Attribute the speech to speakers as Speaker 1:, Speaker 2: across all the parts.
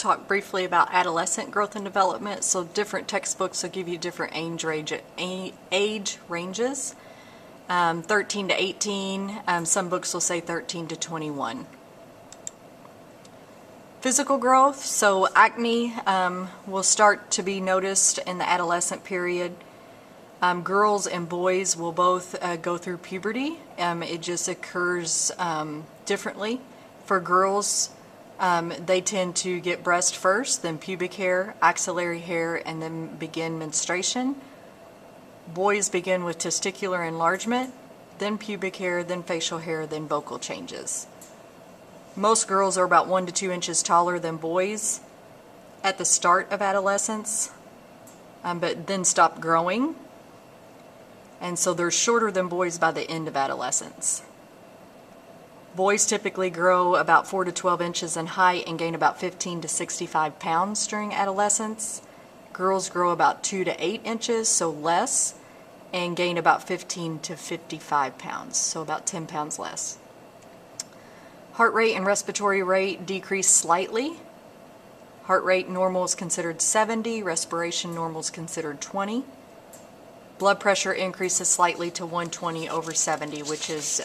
Speaker 1: talk briefly about adolescent growth and development. So different textbooks will give you different age ranges. 13 to 18, some books will say 13 to 21. Physical growth, so acne will start to be noticed in the adolescent period. Girls and boys will both go through puberty. It just occurs differently. For girls, they tend to get breast first, then pubic hair, axillary hair, and then begin menstruation. Boys begin with testicular enlargement, then pubic hair, then facial hair, then vocal changes. Most girls are about 1 to 2 inches taller than boys at the start of adolescence, but then stop growing. And so they're shorter than boys by the end of adolescence. Boys typically grow about 4 to 12 inches in height and gain about 15 to 65 pounds during adolescence. Girls grow about 2 to 8 inches, so less, and gain about 15 to 55 pounds, so about 10 pounds less. Heart rate and respiratory rate decrease slightly. Heart rate normal is considered 70, respiration normal is considered 20. Blood pressure increases slightly to 120 over 70, which is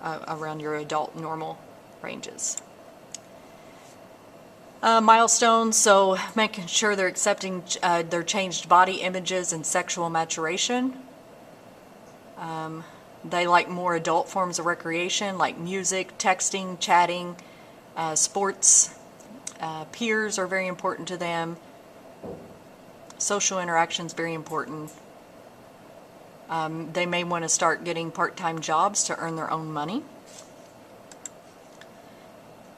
Speaker 1: around your adult normal ranges. Milestones, so making sure they're accepting their changed body images and sexual maturation. They like more adult forms of recreation like music, texting, chatting, sports. Peers are very important to them. Social interactions very important. They may want to start getting part-time jobs to earn their own money.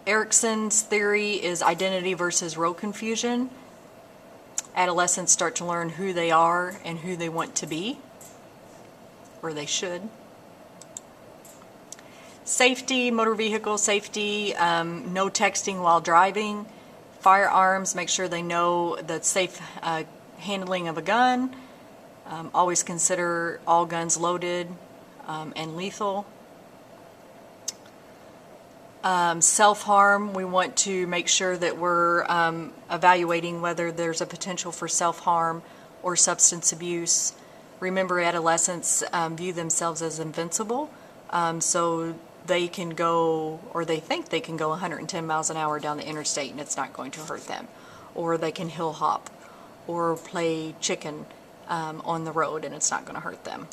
Speaker 1: Erickson's theory is identity versus role confusion. Adolescents start to learn who they are and who they want to be, or they should. Safety, motor vehicle safety, no texting while driving. Firearms, make sure they know the safe handling of a gun. Always consider all guns loaded and lethal. Self-harm, we want to make sure that we're evaluating whether there's a potential for self-harm or substance abuse. Remember, adolescents view themselves as invincible, so they can go, or they think they can go 110 miles an hour down the interstate and it's not going to hurt them. Or they can hill hop or play chicken on the road and it's not going to hurt them.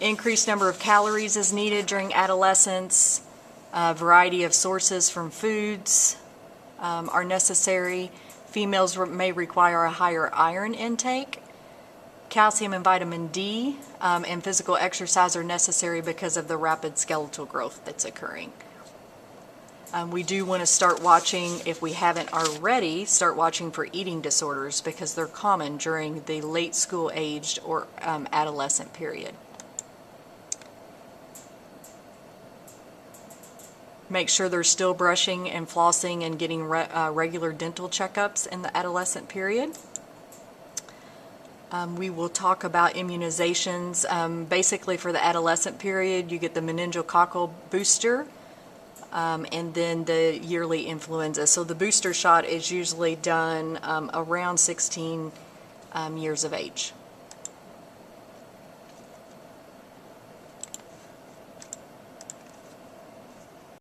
Speaker 1: Increased number of calories is needed during adolescence. A variety of sources from foods are necessary. Females may require a higher iron intake. Calcium and vitamin D and physical exercise are necessary because of the rapid skeletal growth that's occurring. We do want to start watching, if we haven't already, start watching for eating disorders because they're common during the late school aged or adolescent period. Make sure they're still brushing and flossing and getting regular dental checkups in the adolescent period. We will talk about immunizations. Basically for the adolescent period, you get the meningococcal booster and then the yearly influenza. So the booster shot is usually done around 16 years of age.